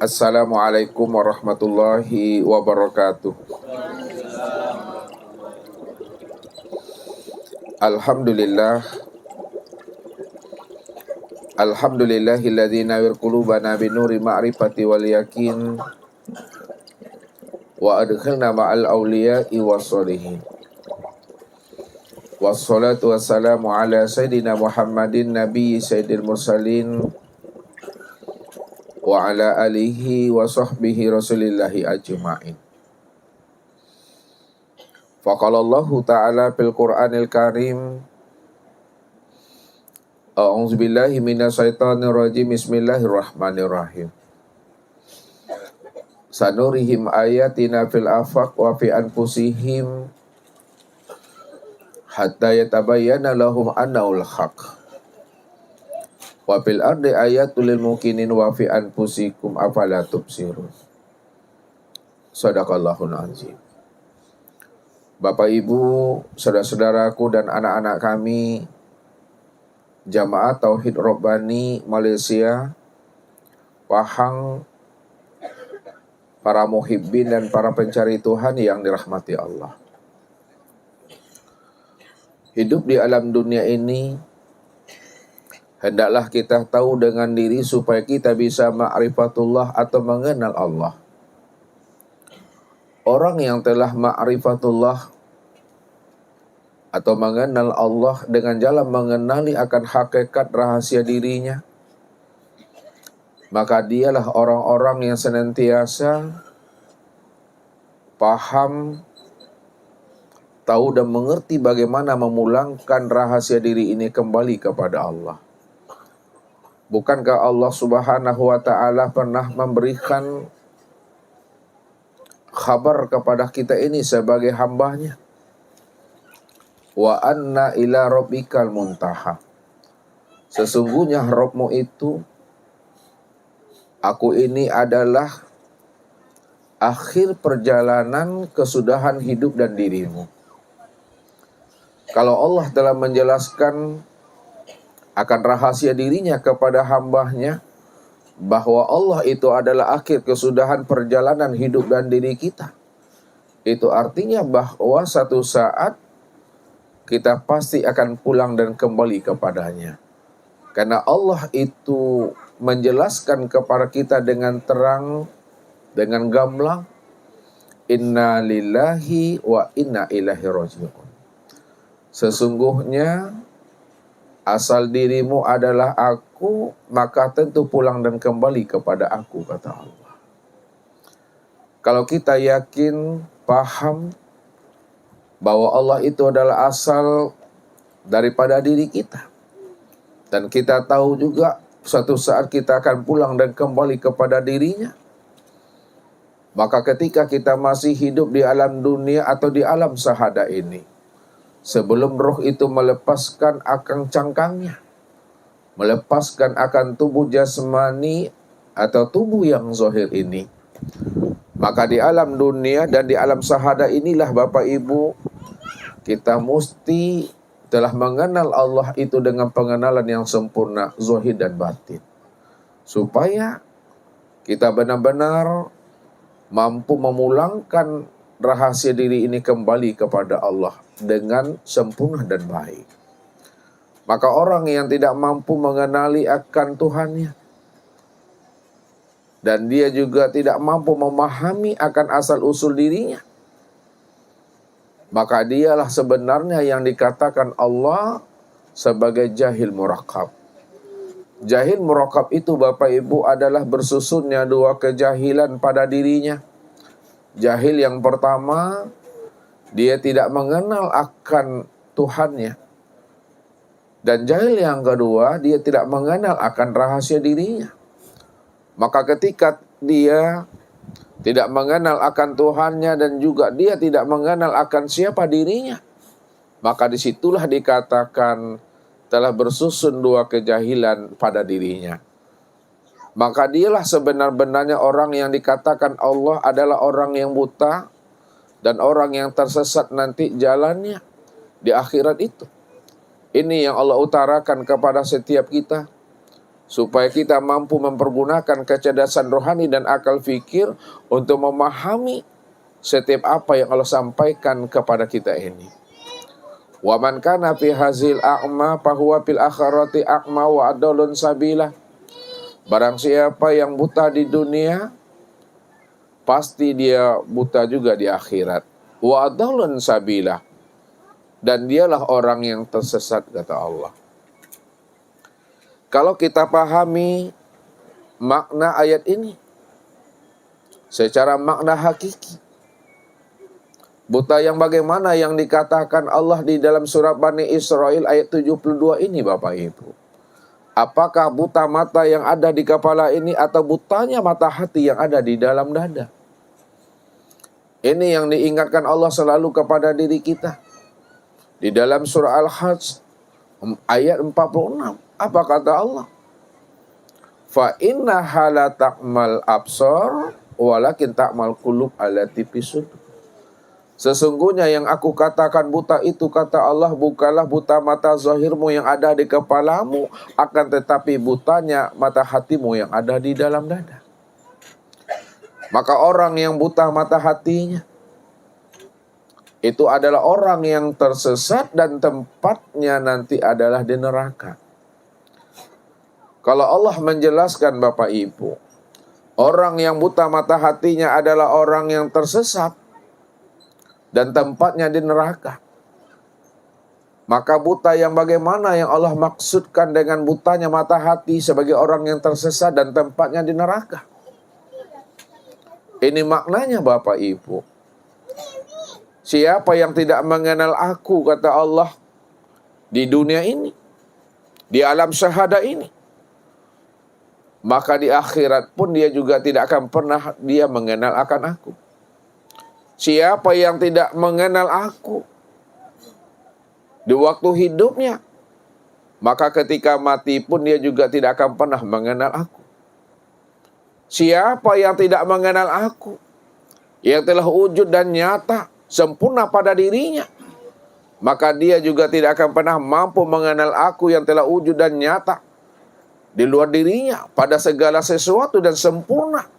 Assalamualaikum warahmatullahi wabarakatuh. Alhamdulillah. Alhamdulillahilladzi nawwir qulubana binuri ma'rifati wal yakin wa adkhilna ma'al awliya'i wassalihin. Wassalatu wassalamu ala sayyidina Muhammadin nabiyyi sayyidil mursalin wa ala alihi wa sahbihi rasulillahi ajma'in. Faqala Allahu ta'ala fil Qur'anil Karim, A'udzu billahi minasyaitonir rajim. Bismillahirrahmanirrahim. Sanurihim ayatina fil afaq wa fi anfusihim hatta yatabayyana lahum annahul haq. Wa fil ardi ayatul lil mukminin wa fi anfusikum afala tubsirun. Shadaqallahul azim. Bapak Ibu, saudara-saudaraku dan anak-anak kami Jamaah Tauhid Rabbani Malaysia, Pahang, para muhibbin dan para pencari Tuhan yang dirahmati Allah. Hidup di alam dunia ini, hendaklah kita tahu dengan diri supaya kita bisa ma'rifatullah atau mengenal Allah. Orang yang telah ma'rifatullah atau mengenal Allah dengan jalan mengenali akan hakikat rahasia dirinya, maka dialah orang-orang yang senantiasa paham, tahu dan mengerti bagaimana memulangkan rahasia diri ini kembali kepada Allah. Bukankah Allah Subhanahu wa ta'ala pernah memberikan kabar kepada kita ini sebagai hambanya? Wa anna ila rabbikal muntaha. Sesungguhnya Rabbmu itu, aku ini adalah akhir perjalanan kesudahan hidup dan dirimu. Kalau Allah telah menjelaskan akan rahasia dirinya kepada hambanya, bahwa Allah itu adalah akhir kesudahan perjalanan hidup dan diri kita, itu artinya bahwa satu saat kita pasti akan pulang dan kembali kepadanya. Karena Allah itu menjelaskan kepada kita dengan terang, dengan gamblang, inna lillahi wa inna ilaihi raji'un. Sesungguhnya asal dirimu adalah aku, maka tentu pulang dan kembali kepada aku, kata Allah. Kalau kita yakin, paham bahwa Allah itu adalah asal daripada diri kita, dan kita tahu juga suatu saat kita akan pulang dan kembali kepada dirinya, maka ketika kita masih hidup di alam dunia atau di alam syahadah ini, sebelum roh itu melepaskan akang cangkangnya, melepaskan akan tubuh jasmani atau tubuh yang zahir ini, maka di alam dunia dan di alam syahadah inilah Bapak Ibu, kita mesti telah mengenal Allah itu dengan pengenalan yang sempurna, zahir dan batin. Supaya kita benar-benar mampu memulangkan rahasia diri ini kembali kepada Allah dengan sempurna dan baik. Maka orang yang tidak mampu mengenali akan Tuhannya, dan dia juga tidak mampu memahami akan asal-usul dirinya, maka dialah sebenarnya yang dikatakan Allah sebagai jahil murakkab. Jahil murakkab itu Bapak Ibu adalah bersusunnya dua kejahilan pada dirinya. Jahil yang pertama, dia tidak mengenal akan Tuhannya. Dan jahil yang kedua, dia tidak mengenal akan rahasia dirinya. Maka ketika dia tidak mengenal akan Tuhannya dan juga dia tidak mengenal akan siapa dirinya, maka disitulah dikatakan telah bersusun dua kejahilan pada dirinya. Maka dialah sebenar-benarnya orang yang dikatakan Allah adalah orang yang buta dan orang yang tersesat nanti jalannya di akhirat itu. Ini yang Allah utarakan kepada setiap kita. supaya kita mampu mempergunakan kecerdasan rohani dan akal fikir untuk memahami setiap apa yang Allah sampaikan kepada kita ini. Wa man kana fi hazil a'ma fahuwa fil akhirati a'ma wa adallun sabila. Barang siapa yang buta di dunia, pasti dia buta juga di akhirat. Wa adallun sabila. Dan dialah orang yang tersesat, kata Allah. Kalau kita pahami makna ayat ini secara makna hakiki, buta yang bagaimana yang dikatakan Allah di dalam surat Bani Israel ayat 72 ini, Bapak Ibu? Apakah buta mata yang ada di kepala ini atau butanya mata hati yang ada di dalam dada? Ini yang diingatkan Allah selalu kepada diri kita. Di dalam surah Al-Hajj ayat 46, apa kata Allah? Fa innaha la ta'mal absar walakin ta'mal qulub allati fi sudur. Sesungguhnya yang aku katakan buta itu, kata Allah, bukanlah buta mata zahirmu yang ada di kepalamu, akan tetapi butanya mata hatimu yang ada di dalam dada. Maka orang yang buta mata hatinya itu adalah orang yang tersesat dan tempatnya nanti adalah di neraka. Kalau Allah menjelaskan, Bapak Ibu, orang yang buta mata hatinya adalah orang yang tersesat dan tempatnya di neraka. Maka buta yang bagaimana yang Allah maksudkan dengan butanya mata hati sebagai orang yang tersesat dan tempatnya di neraka? Ini maknanya, Bapak Ibu. Siapa yang tidak mengenal aku, kata Allah, di dunia ini, di alam syahada ini, maka di akhirat pun dia juga tidak akan pernah dia mengenal akan aku. Siapa yang tidak mengenal aku di waktu hidupnya, maka ketika mati pun dia juga tidak akan pernah mengenal aku. Siapa yang tidak mengenal aku, yang telah wujud dan nyata, sempurna pada dirinya, maka dia juga tidak akan pernah mampu mengenal aku yang telah wujud dan nyata di luar dirinya pada segala sesuatu dan sempurna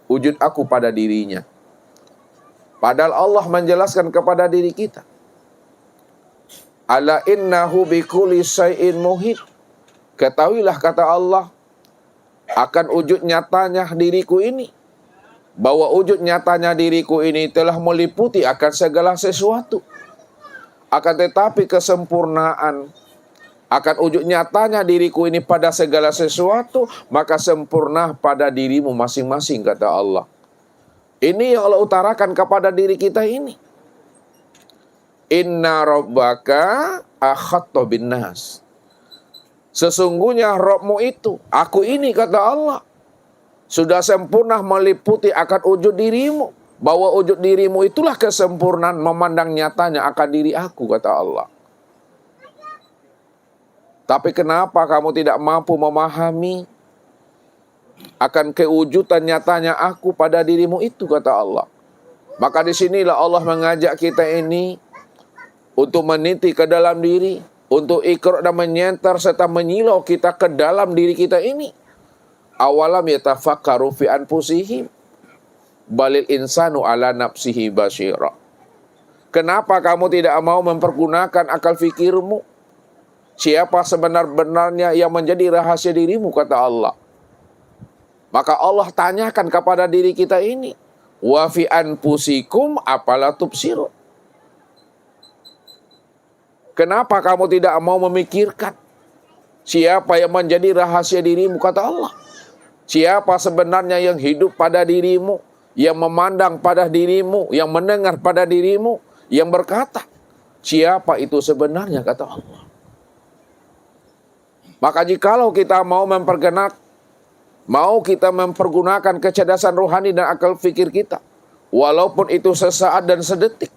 wujud aku pada dirinya. Padahal Allah menjelaskan kepada diri kita, ala innahu bikulli syai'in muhit. Ketahuilah, kata Allah, akan wujud nyatanya diriku ini, bahwa wujud nyatanya diriku ini telah meliputi akan segala sesuatu. Akan tetapi kesempurnaan akan wujud nyatanya diriku ini pada segala sesuatu, maka sempurna pada dirimu masing-masing, kata Allah. Ini yang Allah utarakan kepada diri kita ini. Inna rabbaka akhatta bin nas. Sesungguhnya Rabbmu itu, aku ini, kata Allah, sudah sempurna meliputi akan wujud dirimu. Bahwa wujud dirimu itulah kesempurnaan memandang nyatanya akan diri aku, kata Allah. Tapi kenapa kamu tidak mampu memahami akan kewujudan nyatanya aku pada dirimu itu, kata Allah. Maka disinilah Allah mengajak kita ini untuk meniti ke dalam diri, untuk ikrar dan menyenter serta menyilau kita ke dalam diri kita ini. Awalam yatafakkaru fi anfusihim balil insanu ala nafsihi basyira. Kenapa kamu tidak mau mempergunakan akal fikirmu? Siapa sebenar-benarnya yang menjadi rahasia dirimu, kata Allah. Maka Allah tanyakan kepada diri kita ini, wa fi anfusikum afala tubsirun. Kenapa kamu tidak mau memikirkan siapa yang menjadi rahasia dirimu, kata Allah. Siapa sebenarnya yang hidup pada dirimu, yang memandang pada dirimu, yang mendengar pada dirimu, yang berkata, siapa itu sebenarnya, kata Allah. Maka jikalau kita mau kita mempergunakan kecerdasan rohani dan akal fikir kita, walaupun itu sesaat dan sedetik,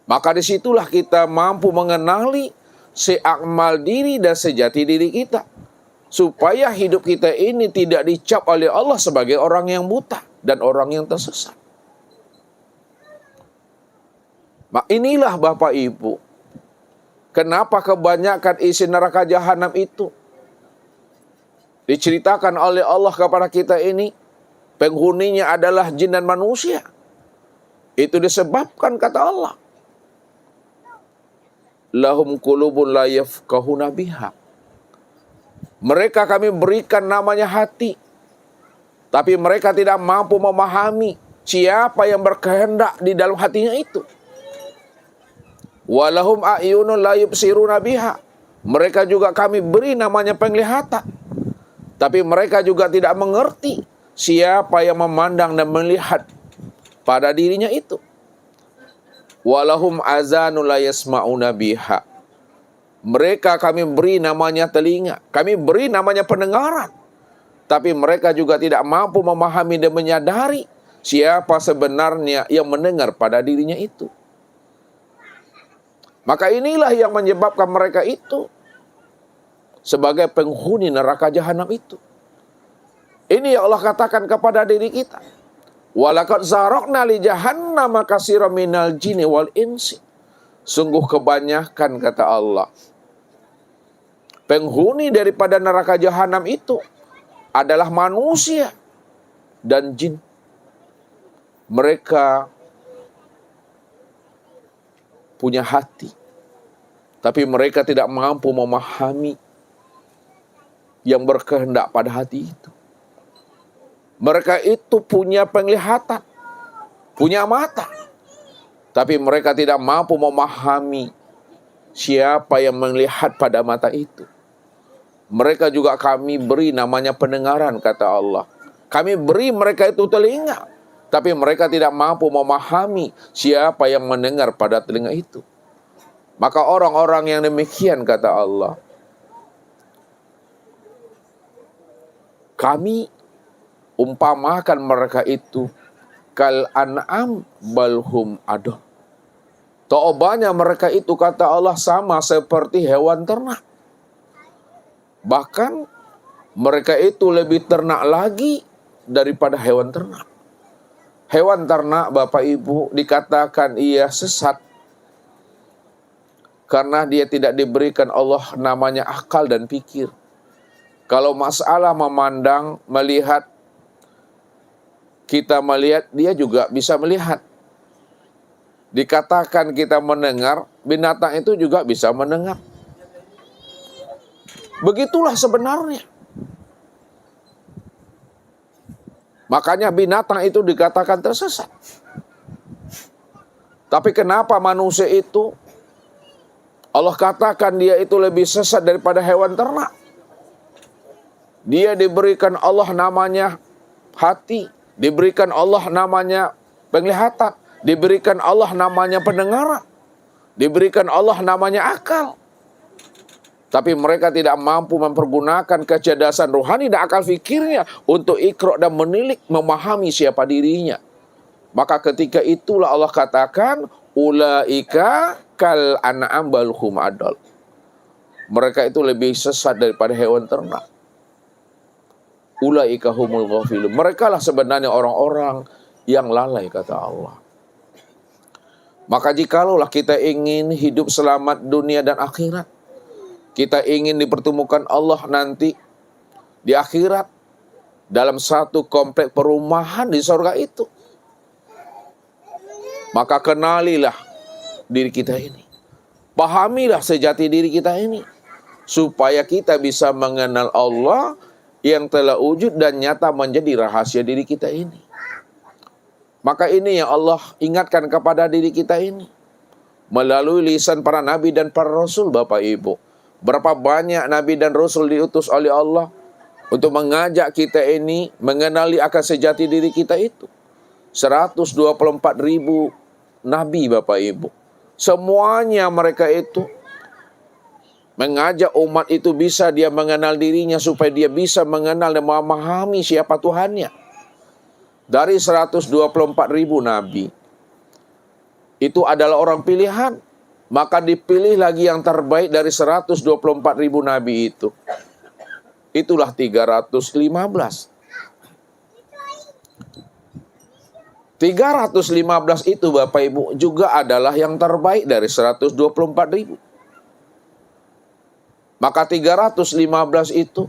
maka disitulah kita mampu mengenali seakmal diri dan sejati diri kita. Supaya hidup kita ini tidak dicap oleh Allah sebagai orang yang buta dan orang yang tersesat. Inilah Bapak Ibu, kenapa kebanyakan isi neraka jahanam itu Diceritakan oleh Allah kepada kita ini, penghuninya adalah jin dan manusia. Itu disebabkan kata Allah, lahum qulubun la yafqahuna biha. Mereka kami berikan namanya hati, tapi mereka tidak mampu memahami siapa yang berkehendak di dalam hatinya itu. Walahum a'yunun la yubsiruna biha. Mereka juga kami beri namanya penglihatan, tapi mereka juga tidak mengerti siapa yang memandang dan melihat pada dirinya itu. Walahum azanun la yasma'una biha. Mereka kami beri namanya telinga, kami beri namanya pendengaran, tapi mereka juga tidak mampu memahami dan menyadari siapa sebenarnya yang mendengar pada dirinya itu. Maka inilah yang menyebabkan mereka itu sebagai penghuni neraka jahanam itu. Ini yang Allah katakan kepada diri kita. Walaqad zaraqna li jahannama katsiran minal jinni wal insi. Sungguh kebanyakan, kata Allah, penghuni daripada neraka jahanam itu adalah manusia dan jin. Mereka punya hati, tapi mereka tidak mampu memahami yang berkehendak pada hati itu. Mereka itu punya penglihatan, punya mata, tapi mereka tidak mampu memahami siapa yang melihat pada mata itu. Mereka juga kami beri namanya pendengaran, kata Allah. Kami beri mereka itu telinga, tapi mereka tidak mampu memahami siapa yang mendengar pada telinga itu. Maka orang-orang yang demikian, kata Allah, kami umpamakan mereka itu kal an'am balhum adol. Taubanya mereka itu, kata Allah, sama seperti hewan ternak. Bahkan mereka itu lebih ternak lagi daripada hewan ternak. Hewan ternak, Bapak Ibu, dikatakan ia sesat karena dia tidak diberikan Allah namanya akal dan pikir. Kalau masalah memandang, melihat, kita melihat, dia juga bisa melihat. Dikatakan kita mendengar, binatang itu juga bisa mendengar. Begitulah sebenarnya. Makanya binatang itu dikatakan tersesat. Tapi kenapa manusia itu Allah katakan dia itu lebih sesat daripada hewan ternak? Dia diberikan Allah namanya hati, diberikan Allah namanya penglihatan, diberikan Allah namanya pendengaran, diberikan Allah namanya akal. Tapi mereka tidak mampu mempergunakan kecerdasan rohani dan akal fikirnya untuk ikra dan menilik, memahami siapa dirinya. Maka ketika itulah Allah katakan, ulaika kal an'am bal hum adall. Mereka itu lebih sesat daripada hewan ternak. Ulaika humul ghafilun. Mereka lah sebenarnya orang-orang yang lalai, kata Allah. Maka jikalau kita ingin hidup selamat dunia dan akhirat, kita ingin dipertemukan Allah nanti di akhirat dalam satu komplek perumahan di surga itu, maka kenalilah diri kita ini. Pahamilah sejati diri kita ini, supaya kita bisa mengenal Allah yang telah wujud dan nyata menjadi rahasia diri kita ini. Maka ini yang Allah ingatkan kepada diri kita ini melalui lisan para nabi dan para rasul, Bapak Ibu. Berapa banyak nabi dan rasul diutus oleh Allah untuk mengajak kita ini mengenali akan sejati diri kita itu. 124.000 nabi, Bapak Ibu. Semuanya mereka itu mengajak umat itu bisa dia mengenal dirinya, supaya dia bisa mengenal dan memahami siapa Tuhannya. Dari 124.000 nabi, itu adalah orang pilihan. Maka dipilih lagi yang terbaik dari 124.000 nabi itu. Itulah 315. 315 itu, Bapak Ibu, juga adalah yang terbaik dari 124.000. Maka 315 itu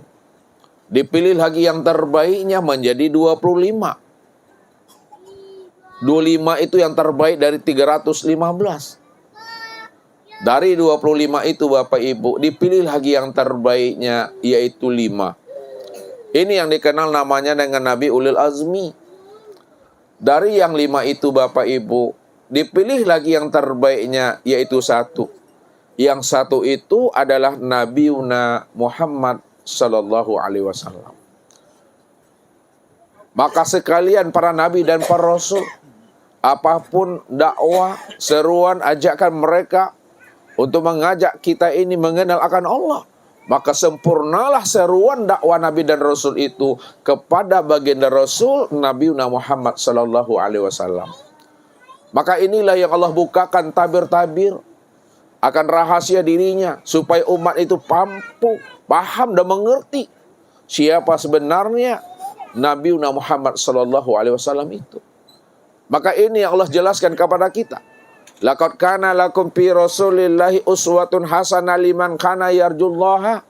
Dipilih lagi yang terbaiknya menjadi 25. 25 itu yang terbaik dari 315. Dari 25 itu Bapak Ibu, dipilih lagi yang terbaiknya, yaitu 5. Ini yang dikenal namanya dengan Nabi Ulil Azmi. Dari yang 5 itu Bapak Ibu, dipilih lagi yang terbaiknya, yaitu 1. Yang 1 itu adalah Nabiuna Muhammad Sallallahu Alaihi Wasallam. Maka sekalian para nabi dan para rasul, apapun dakwah, seruan, ajakan mereka untuk mengajak kita ini mengenal akan Allah, maka sempurnalah seruan dakwah Nabi dan Rasul itu kepada baginda Rasul Nabiuna Muhammad Sallallahu Alaihi Wasallam. Maka inilah yang Allah bukakan tabir-tabir akan rahasia dirinya, supaya umat itu mampu, paham dan mengerti siapa sebenarnya Nabiuna Muhammad Sallallahu Alaihi Wasallam itu. Maka ini yang Allah jelaskan kepada kita. Laqad kana lakum fi Rasulillahi uswatun hasanah liman kana yarjullaha.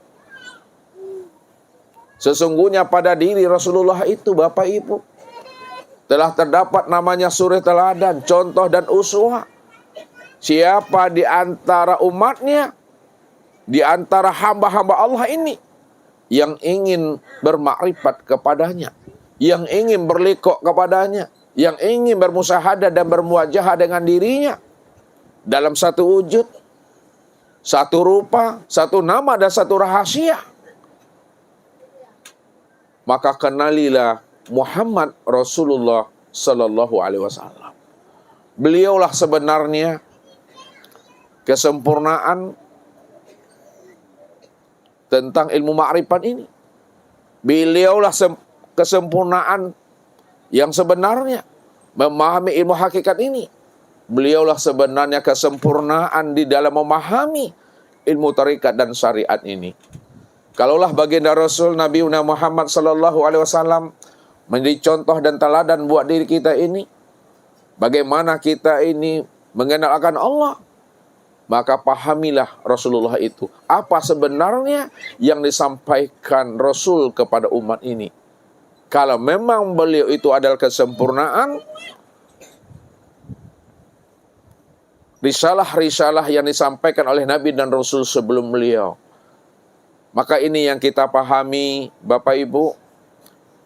Sesungguhnya pada diri Rasulullah itu Bapak Ibu telah terdapat namanya suri teladan, contoh dan uswah. Siapa di antara umatnya, di antara hamba-hamba Allah ini yang ingin bermakrifat kepadanya, yang ingin berliqo kepadanya, yang ingin bermusahadah dan bermuwajahah dengan dirinya dalam satu wujud, satu rupa, satu nama dan satu rahasia, maka kenalilah Muhammad Rasulullah Sallallahu Alaihi Wasallam. Beliaulah sebenarnya kesempurnaan tentang ilmu ma'rifat ini. Beliaulah kesempurnaan yang sebenarnya memahami ilmu hakikat ini. Beliaulah sebenarnya kesempurnaan di dalam memahami ilmu tarikat dan syariat ini. Kalaulah baginda Rasul Nabi Muhammad Sallallahu Alaihi Wasallam menjadi contoh dan teladan buat diri kita ini, bagaimana kita ini mengenal akan Allah, maka pahamilah Rasulullah itu. Apa sebenarnya yang disampaikan Rasul kepada umat ini? Kalau memang beliau itu adalah kesempurnaan, risalah-risalah yang disampaikan oleh Nabi dan Rasul sebelum beliau, maka ini yang kita pahami Bapak Ibu.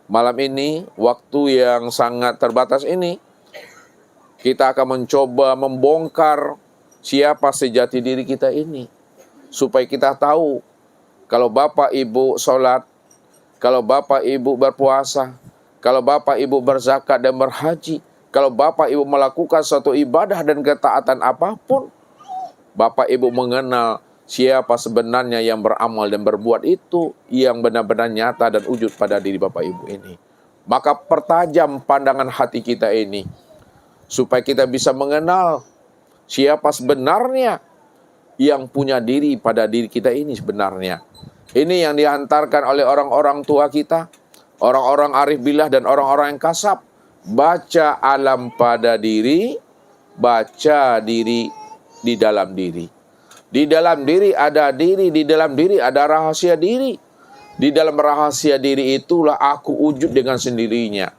Malam ini, waktu yang sangat terbatas ini, kita akan mencoba membongkar siapa sejati diri kita ini, supaya kita tahu kalau Bapak Ibu sholat, kalau Bapak Ibu berpuasa, kalau Bapak Ibu berzakat dan berhaji, kalau Bapak Ibu melakukan suatu ibadah dan ketaatan apapun, Bapak Ibu mengenal siapa sebenarnya yang beramal dan berbuat itu yang benar-benar nyata dan wujud pada diri Bapak Ibu ini. Maka pertajam pandangan hati kita ini, supaya kita bisa mengenal siapa sebenarnya yang punya diri pada diri kita ini sebenarnya. Ini yang dihantarkan oleh orang-orang tua kita, orang-orang arif billah dan orang-orang yang kasab. Baca alam pada diri, baca diri di dalam diri. Di dalam diri ada diri, di dalam diri ada rahasia diri. Di dalam rahasia diri itulah aku wujud dengan sendirinya.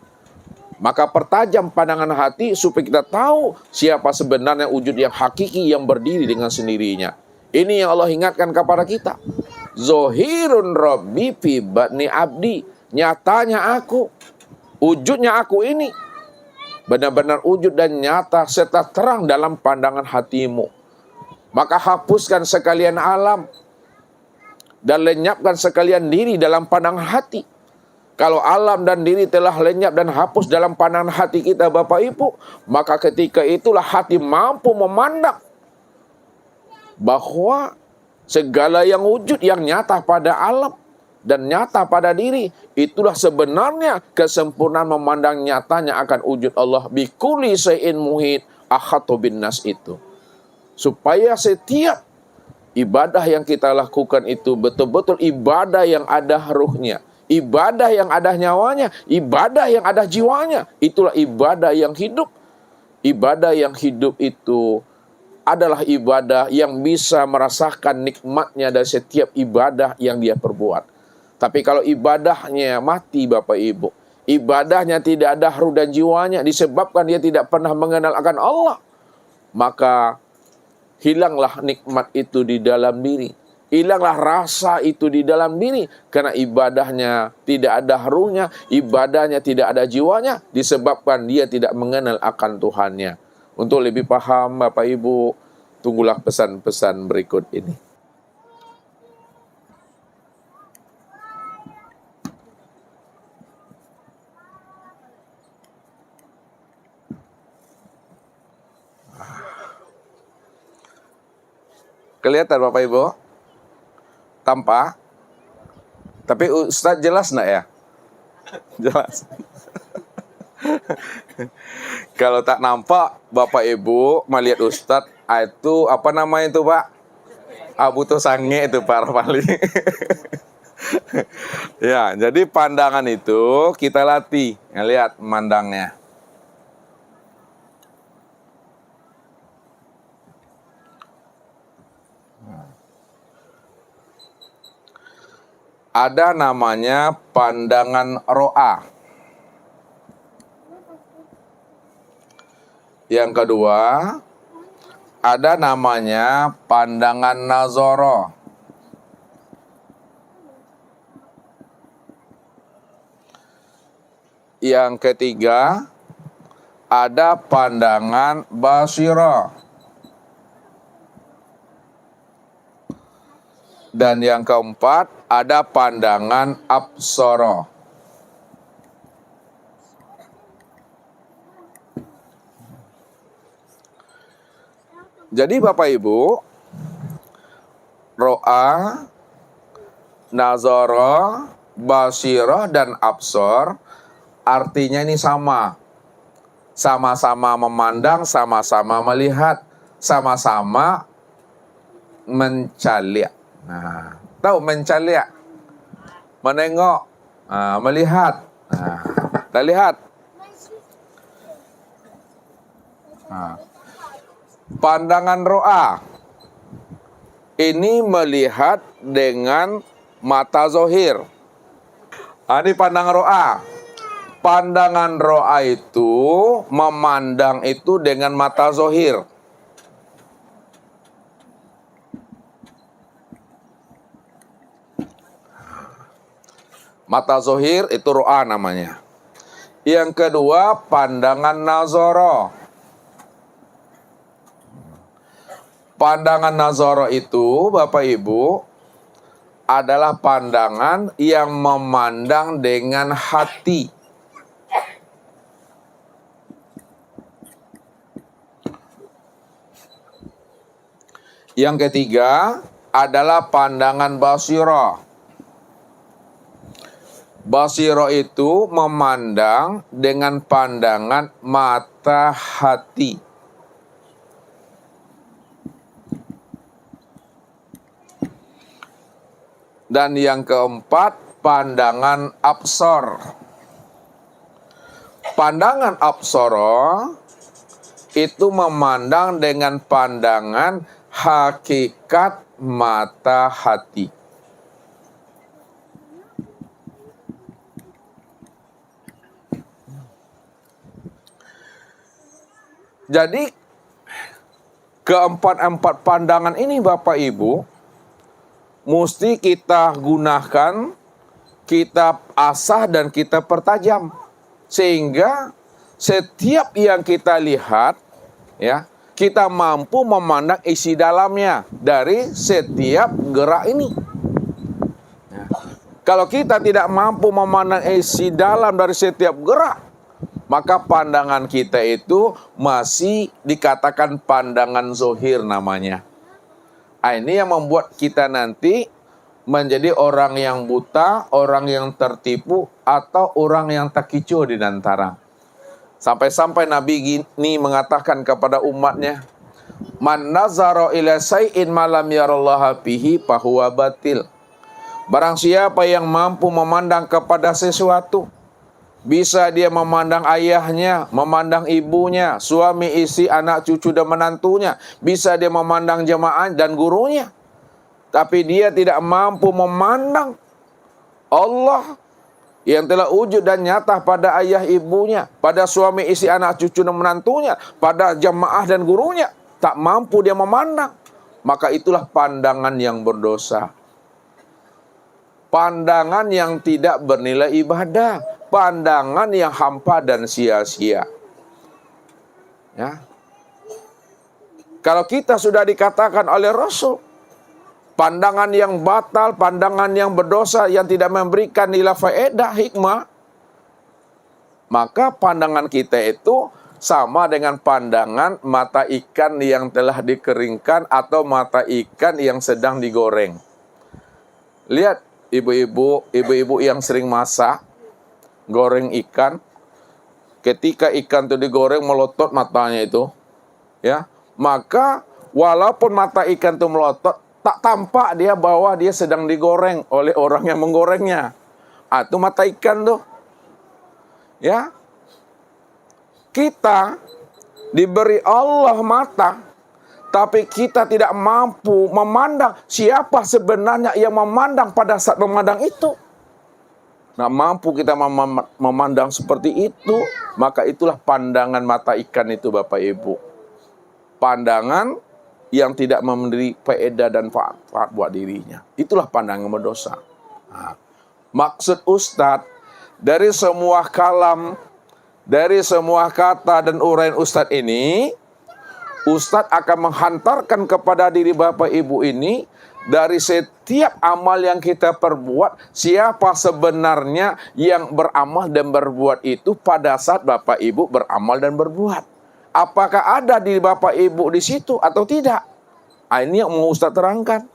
Maka pertajam pandangan hati supaya kita tahu siapa sebenarnya wujud yang hakiki yang berdiri dengan sendirinya. Ini yang Allah ingatkan kepada kita. Zohirun Rabbi fi batni abdi. Nyatanya aku, wujudnya aku ini benar-benar wujud dan nyata serta terang dalam pandangan hatimu. Maka hapuskan sekalian alam dan lenyapkan sekalian diri dalam pandangan hati. Kalau alam dan diri telah lenyap dan hapus dalam pandangan hati kita Bapak Ibu, maka ketika itulah hati mampu memandang bahwa segala yang wujud yang nyata pada alam dan nyata pada diri, itulah sebenarnya kesempurnaan memandang nyatanya akan wujud Allah. Bikulli syai'in muhit akhatu bin nas itu. Supaya setiap ibadah yang kita lakukan itu betul-betul ibadah yang ada ruhnya, ibadah yang ada nyawanya, ibadah yang ada jiwanya. Itulah ibadah yang hidup. Ibadah yang hidup itu adalah ibadah yang bisa merasakan nikmatnya dari setiap ibadah yang dia perbuat. Tapi kalau ibadahnya mati Bapak Ibu, ibadahnya tidak ada ruh dan jiwanya disebabkan dia tidak pernah mengenal akan Allah, maka hilanglah nikmat itu di dalam diri. Hilanglah rasa itu di dalam diri. Karena ibadahnya tidak ada ruhnya, ibadahnya tidak ada jiwanya, disebabkan dia tidak mengenal akan Tuhannya. Untuk lebih paham Bapak Ibu, tunggulah pesan-pesan berikut ini. Kelihatan Bapak Ibu? Tampak? Tapi Ustadz jelas enggak ya? Jelas. Kalau tak nampak Bapak Ibu melihat Ustadz, itu apa namanya itu Pak? Butuh sange itu Pak Rafali. Ya, jadi pandangan itu kita latih. Lihat memandangnya. Ada namanya pandangan ro'a. Yang kedua, ada namanya pandangan nazara. Yang ketiga, ada pandangan basira. Dan yang keempat, ada pandangan absara. Jadi Bapak Ibu, ro'a, nazara, basira, dan absar artinya ini sama. Sama-sama memandang, sama-sama melihat, sama-sama mencaliak. Nah, tahu mencaliak? Menengok, melihat. Nah, kita lihat. Nah, pandangan ro'a ini melihat dengan mata zohir. Ini pandangan ro'a. Pandangan ro'a itu memandang itu dengan mata zohir. Mata zohir itu ro'a namanya. Yang kedua, pandangan nazara. Pandangan nazara itu, Bapak Ibu, adalah pandangan yang memandang dengan hati. Yang ketiga adalah pandangan basira. Basira itu memandang dengan pandangan mata hati. Dan yang keempat, pandangan absar. Pandangan absara itu memandang dengan pandangan hakikat mata hati. Jadi keempat-empat pandangan ini Bapak Ibu mesti kita gunakan, kita asah dan kita pertajam, sehingga setiap yang kita lihat ya, kita mampu memandang isi dalamnya dari setiap gerak ini. Ya. Kalau kita tidak mampu memandang isi dalam dari setiap gerak, maka pandangan kita itu masih dikatakan pandangan zohir namanya. Ini yang membuat kita nanti menjadi orang yang buta, orang yang tertipu, atau orang yang takicu di antara. Sampai-sampai Nabi ini mengatakan kepada umatnya, "Man nazara ila say'in ma lam yarallaha fihi fahuwa batil." Barang siapa yang mampu memandang kepada sesuatu, bisa dia memandang ayahnya, memandang ibunya, suami, istri, anak, cucu, dan menantunya. Bisa dia memandang jemaah dan gurunya. Tapi dia tidak mampu memandang Allah yang telah wujud dan nyata pada ayah ibunya, pada suami istri anak cucu dan menantunya, pada jamaah dan gurunya, tak mampu dia memandang, maka itulah pandangan yang berdosa. Pandangan yang tidak bernilai ibadah, pandangan yang hampa dan sia-sia. Ya. Kalau kita sudah dikatakan oleh Rasul, pandangan yang batal, pandangan yang berdosa, yang tidak memberikan nilai faedah, hikmah, maka pandangan kita itu sama dengan pandangan mata ikan yang telah dikeringkan atau mata ikan yang sedang digoreng. Lihat ibu-ibu yang sering masak, goreng ikan, ketika ikan itu digoreng melotot matanya itu, ya, maka walaupun mata ikan itu melotot, tak tampak dia bahwa dia sedang digoreng oleh orang yang menggorengnya. Itu mata ikan tuh. Ya. Kita diberi Allah mata, tapi kita tidak mampu memandang siapa sebenarnya yang memandang pada saat memandang itu. Nah, mampu kita memandang seperti itu, maka itulah pandangan mata ikan itu, Bapak Ibu. Pandangan yang tidak memberi faedah dan manfaat buat dirinya. Itulah pandangan berdosa. Nah, maksud Ustadz, dari semua kalam, dari semua kata dan uraian Ustadz ini, Ustadz akan menghantarkan kepada diri Bapak Ibu ini, dari setiap amal yang kita perbuat, siapa sebenarnya yang beramal dan berbuat itu pada saat Bapak Ibu beramal dan berbuat. Apakah ada di Bapak Ibu di situ atau tidak? Ini yang mau Ustaz terangkan.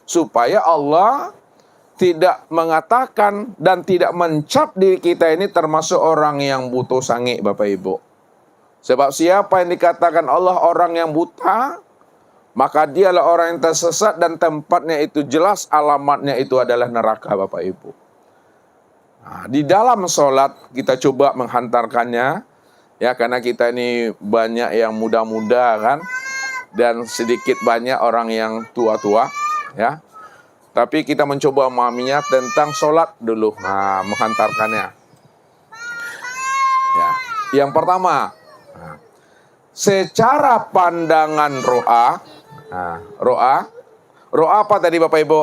Supaya Allah tidak mengatakan dan tidak mencap diri kita ini termasuk orang yang buta sange, Bapak Ibu. Sebab siapa yang dikatakan Allah orang yang buta, maka dialah orang yang tersesat dan tempatnya itu jelas, alamatnya itu adalah neraka, Bapak Ibu. Nah, di dalam sholat kita coba menghantarkannya. Ya, karena kita ini banyak yang muda-muda kan, dan sedikit banyak orang yang tua-tua, ya. Tapi kita mencoba memahaminya tentang sholat dulu, menghantarkannya. Ya, yang pertama, secara pandangan ro'a, ro'a apa tadi Bapak Ibu?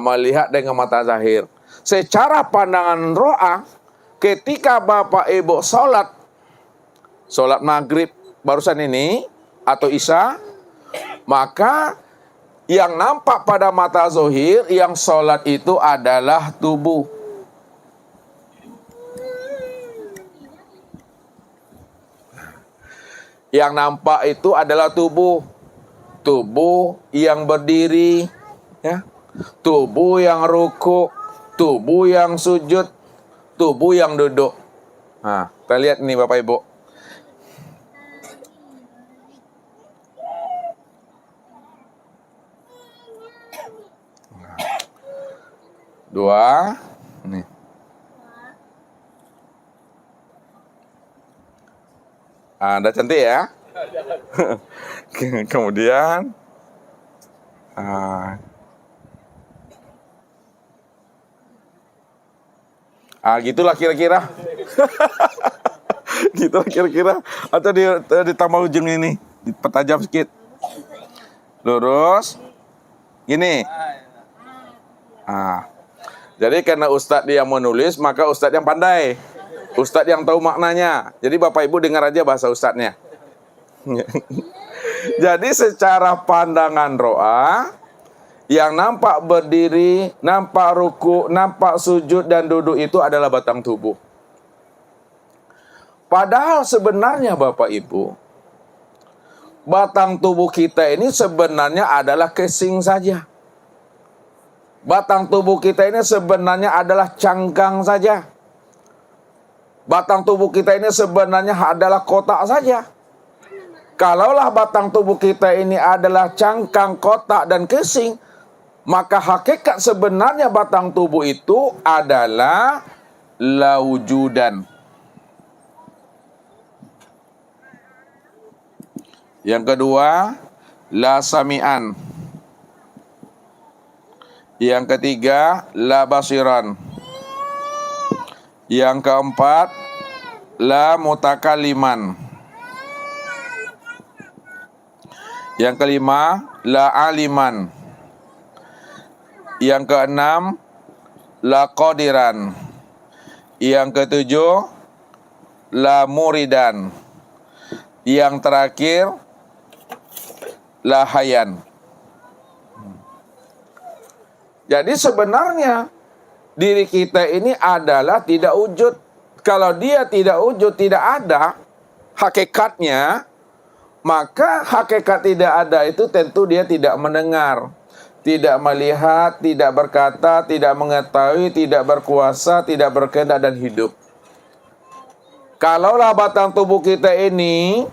Melihat dengan mata zahir. Secara pandangan ro'a, ketika Bapak Ibu sholat maghrib barusan ini atau isya, maka yang nampak pada mata zahir yang sholat itu adalah tubuh. Yang nampak itu adalah tubuh. Tubuh yang berdiri, ya. Tubuh yang rukuk, tubuh yang sujud, tubuh yang duduk. Nah, kita lihat nih Bapak Ibu. Dua. Nih. Udah cantik ya. Kemudian gitulah kira-kira. Gitulah kira-kira. Atau ditambah ujung ini, dipertajam sedikit. Lurus. Gini. Jadi karena Ustadz yang menulis, maka Ustadz yang pandai. Ustadz yang tahu maknanya. Jadi Bapak Ibu dengar aja bahasa Ustadznya. Jadi secara pandangan ro'a, yang nampak berdiri, nampak ruku, nampak sujud dan duduk itu adalah batang tubuh. Padahal sebenarnya Bapak Ibu, batang tubuh kita ini sebenarnya adalah casing saja. Batang tubuh kita ini sebenarnya adalah cangkang saja. Batang tubuh kita ini sebenarnya adalah kotak saja. Kalaulah batang tubuh kita ini adalah cangkang, kotak, dan casing, maka hakikat sebenarnya batang tubuh itu adalah la wujudan. Yang kedua, la sami'an. Yang ketiga, la basiran. Yang keempat, la mutakaliman. Yang kelima, la aliman. Yang keenam, la qadiran. Yang ketujuh, la muridan. Yang terakhir, la hayan. Jadi sebenarnya diri kita ini adalah tidak wujud. Kalau dia tidak wujud, tidak ada hakikatnya, maka hakikat tidak ada itu tentu dia tidak mendengar, tidak melihat, tidak berkata, tidak mengetahui, tidak berkuasa, tidak berkehendak dan hidup. Kalaulah batang tubuh kita ini,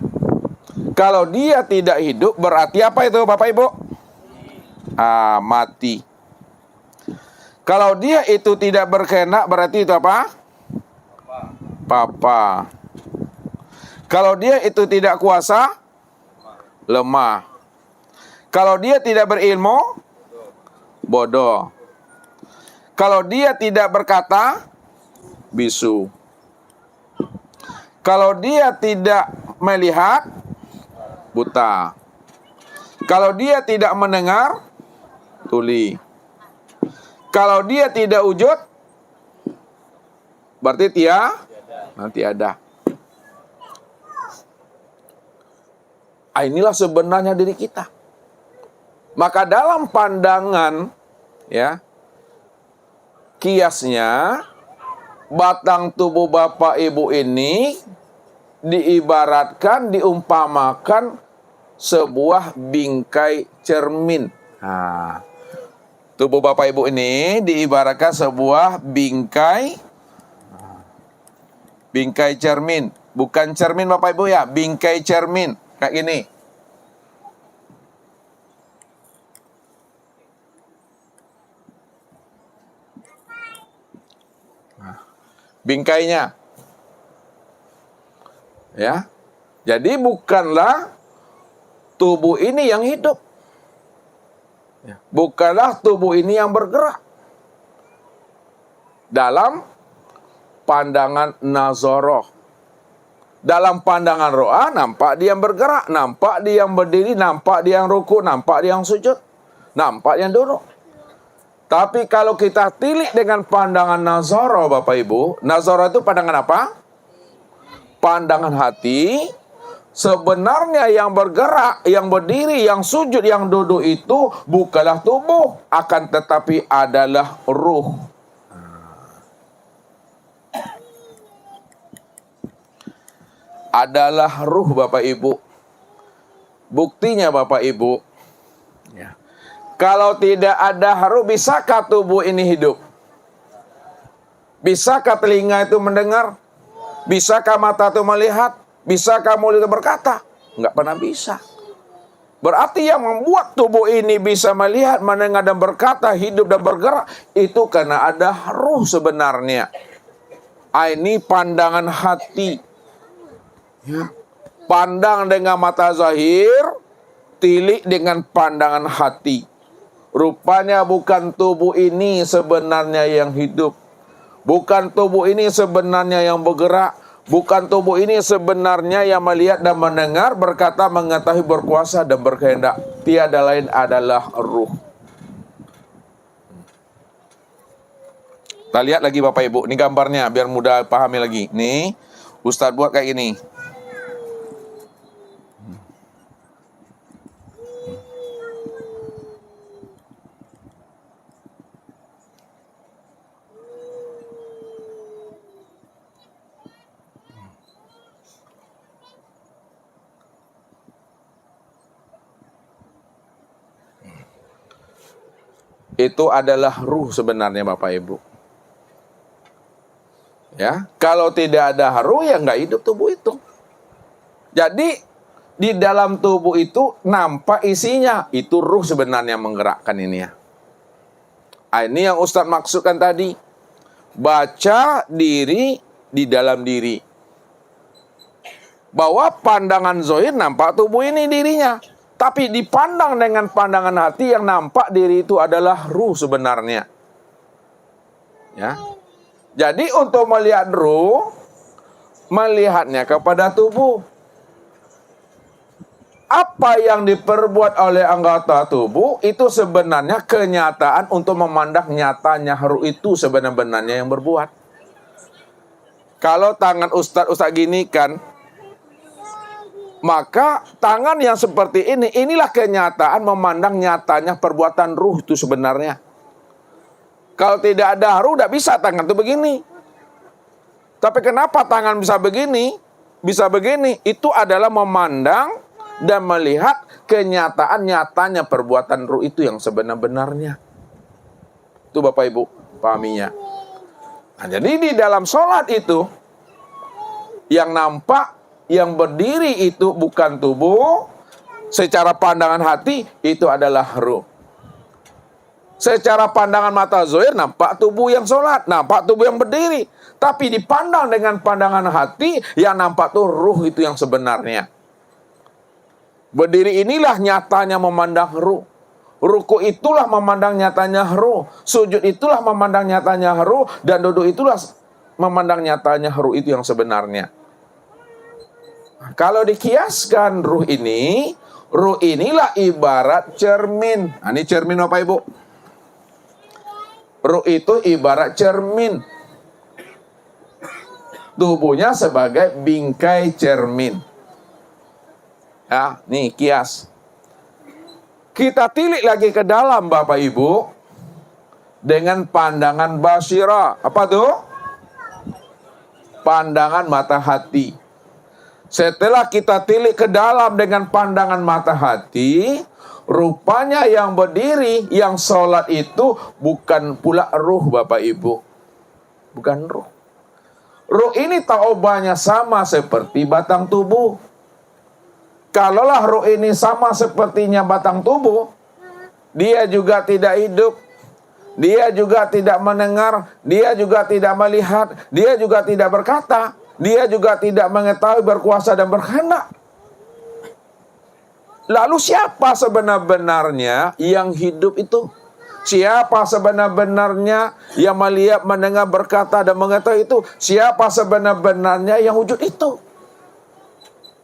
kalau dia tidak hidup, berarti apa itu Bapak Ibu? Mati. Kalau dia itu tidak berkehendak, berarti itu apa? Papa. Kalau dia itu tidak kuasa, lemah. Kalau dia tidak berilmu, bodoh. Kalau dia tidak berkata, bisu. Kalau dia tidak melihat, buta. Kalau dia tidak mendengar, tuli. Kalau dia tidak wujud, berarti nanti ada. Inilah sebenarnya diri kita. Maka dalam pandangan, ya, kiasnya, batang tubuh Bapak Ibu ini diibaratkan, diumpamakan sebuah bingkai cermin. Tubuh Bapak Ibu ini diibaratkan sebuah bingkai cermin. Bukan cermin Bapak Ibu ya, bingkai cermin. Kayak gini. Bingkainya. Ya. Jadi bukanlah tubuh ini yang hidup. Bukanlah tubuh ini yang bergerak. Dalam pandangan nazarah. Dalam pandangan ro'a, nampak dia yang bergerak, nampak dia yang berdiri, nampak dia yang ruku, nampak dia yang sujud, nampak dia yang duduk. Tapi kalau kita tilik dengan pandangan nazarah Bapak Ibu, nazarah itu pandangan apa? Pandangan hati. Sebenarnya yang bergerak, yang berdiri, yang sujud, yang duduk itu bukanlah tubuh, akan tetapi adalah ruh. Adalah ruh Bapak Ibu. Buktinya Bapak Ibu, ya. Kalau tidak ada ruh, bisakah tubuh ini hidup? Bisakah telinga itu mendengar? Bisakah mata itu melihat? Bisakah mulut itu berkata? Enggak pernah bisa. Berarti yang membuat tubuh ini bisa melihat, mendengar dan berkata, hidup dan bergerak, itu karena ada ruh sebenarnya. Ini pandangan hati. Ya. Pandang dengan mata zahir, tilik dengan pandangan hati. Rupanya bukan tubuh ini sebenarnya yang hidup. Bukan tubuh ini sebenarnya yang bergerak. Bukan tubuh ini sebenarnya yang melihat dan mendengar, berkata, mengetahui, berkuasa dan berkehendak. Tiada lain adalah ruh. Kita lihat lagi Bapak Ibu. Ini gambarnya biar mudah pahami lagi. Nih, Ustadz buat kayak gini. Itu adalah ruh sebenarnya Bapak Ibu. Ya, kalau tidak ada ruh ya nggak hidup tubuh itu. Jadi di dalam tubuh itu nampak isinya, itu ruh sebenarnya menggerakkan ini ya. Ini yang Ustadz maksudkan tadi. Baca diri di dalam diri. Bahwa pandangan zahir nampak tubuh ini dirinya. Tapi dipandang dengan pandangan hati, yang nampak diri itu adalah ruh sebenarnya. Ya. Jadi untuk melihat ruh, melihatnya kepada tubuh. Apa yang diperbuat oleh anggota tubuh itu sebenarnya kenyataan untuk memandang nyatanya ruh itu sebenarnya yang berbuat. Kalau tangan ustaz gini kan, maka tangan yang seperti ini, inilah kenyataan memandang nyatanya perbuatan ruh itu sebenarnya. Kalau tidak ada ruh, tidak bisa tangan itu begini. Tapi kenapa tangan bisa begini? Bisa begini, itu adalah memandang dan melihat kenyataan nyatanya perbuatan ruh itu yang sebenar-benarnya. Itu Bapak Ibu, pahaminya. Nah, jadi di dalam sholat itu, yang nampak, yang berdiri itu bukan tubuh, secara pandangan hati itu adalah ruh. Secara pandangan mata zahir nampak tubuh yang sholat, nampak tubuh yang berdiri. Tapi dipandang dengan pandangan hati, yang nampak tuh ruh itu yang sebenarnya. Berdiri inilah nyatanya memandang ruh. Ruku itulah memandang nyatanya ruh. Sujud itulah memandang nyatanya ruh. Dan duduk itulah memandang nyatanya ruh itu yang sebenarnya. Kalau dikiaskan ruh inilah ibarat cermin. Nah, ini cermin Bapak Ibu. Ruh itu ibarat cermin. Tubuhnya sebagai bingkai cermin. Ya, nih kias. Kita tilik lagi ke dalam Bapak Ibu dengan pandangan basira. Apa tuh? Pandangan mata hati. Setelah kita tilik ke dalam dengan pandangan mata hati, rupanya yang berdiri, yang sholat itu bukan pula ruh Bapak Ibu. Bukan ruh. Ruh ini taubahnya sama seperti batang tubuh. Kalaulah ruh ini sama sepertinya batang tubuh, dia juga tidak hidup, dia juga tidak mendengar, dia juga tidak melihat, dia juga tidak berkata, dia juga tidak mengetahui, berkuasa dan berkehendak. Lalu siapa sebenar-benarnya yang hidup itu? Siapa sebenar-benarnya yang melihat, mendengar, berkata dan mengetahui itu? Siapa sebenar-benarnya yang wujud itu?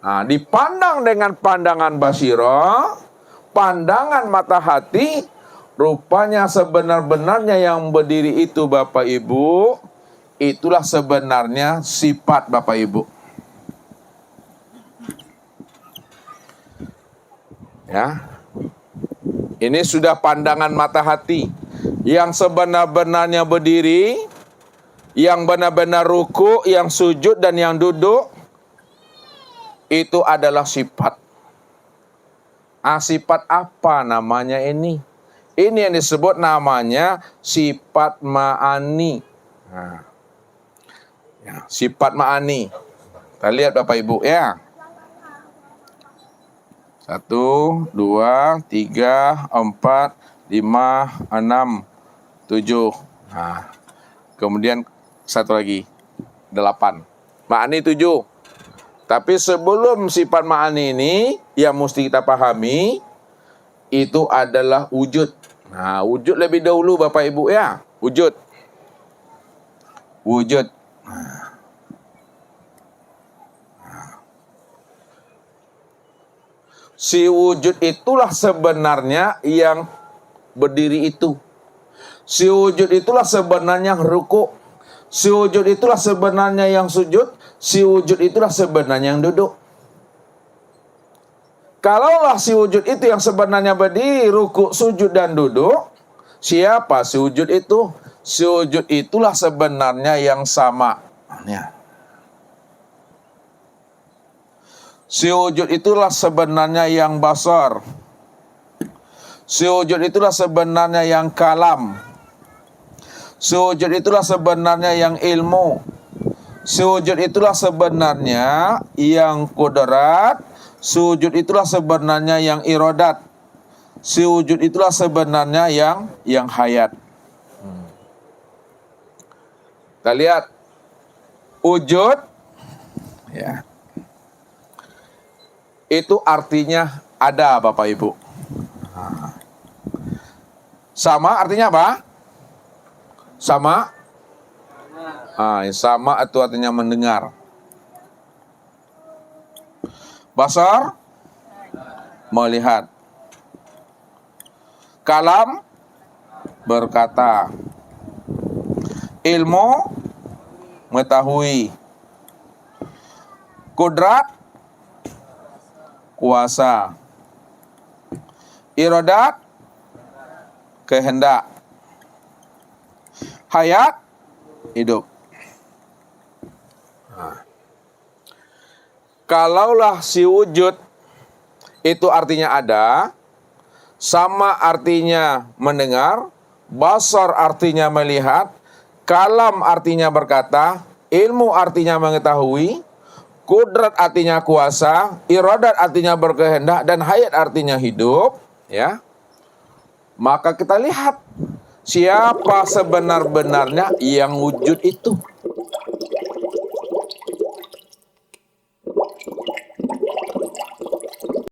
Nah, dipandang dengan pandangan basira, pandangan mata hati, rupanya sebenar-benarnya yang berdiri itu Bapak Ibu, itulah sebenarnya sifat Bapak Ibu. Ya. Ini sudah pandangan mata hati. Yang sebenar-benarnya berdiri, yang benar-benar ruku, yang sujud dan yang duduk, itu adalah sifat. Sifat apa namanya ini? Ini yang disebut namanya sifat ma'ani. Nah, ya, sifat ma'ani. Kita lihat Bapak Ibu ya. 1, 2, 3, 4, 5, 6, 7. Nah, kemudian satu lagi 8. Ma'ani 7. Tapi sebelum sifat ma'ani ini, yang mesti kita pahami, itu adalah wujud. Nah, wujud lebih dahulu Bapak Ibu ya. Wujud. Wujud. Si wujud itulah sebenarnya yang berdiri itu. Si wujud itulah sebenarnya yang ruku. Si wujud itulah sebenarnya yang sujud. Si wujud itulah sebenarnya yang duduk. Kalaulah si wujud itu yang sebenarnya berdiri, ruku, sujud, dan duduk, siapa si wujud itu? Si wujud itulah sebenarnya yang sama. Si wujud itulah sebenarnya yang basar. Si wujud itulah sebenarnya yang kalam. Si wujud itulah sebenarnya yang ilmu. Sujud itulah sebenarnya yang kudrat. Sujud itulah sebenarnya yang iradat. Sujud itulah sebenarnya yang hayat. Kita lihat wujud ya. Itu artinya ada, Bapak Ibu. Sama artinya apa? Sama? Sama itu artinya mendengar. Basar, melihat. Kalam, berkata. Ilmu, mengetahui. Kudrat, kuasa. Iradat, kehendak. Hayat, hidup. Kalaulah si wujud itu artinya ada, sama artinya mendengar, basar artinya melihat, kalam artinya berkata, ilmu artinya mengetahui, kudrat artinya kuasa, iradat artinya berkehendak, dan hayat artinya hidup, ya. Maka kita lihat siapa sebenar-benarnya yang wujud itu.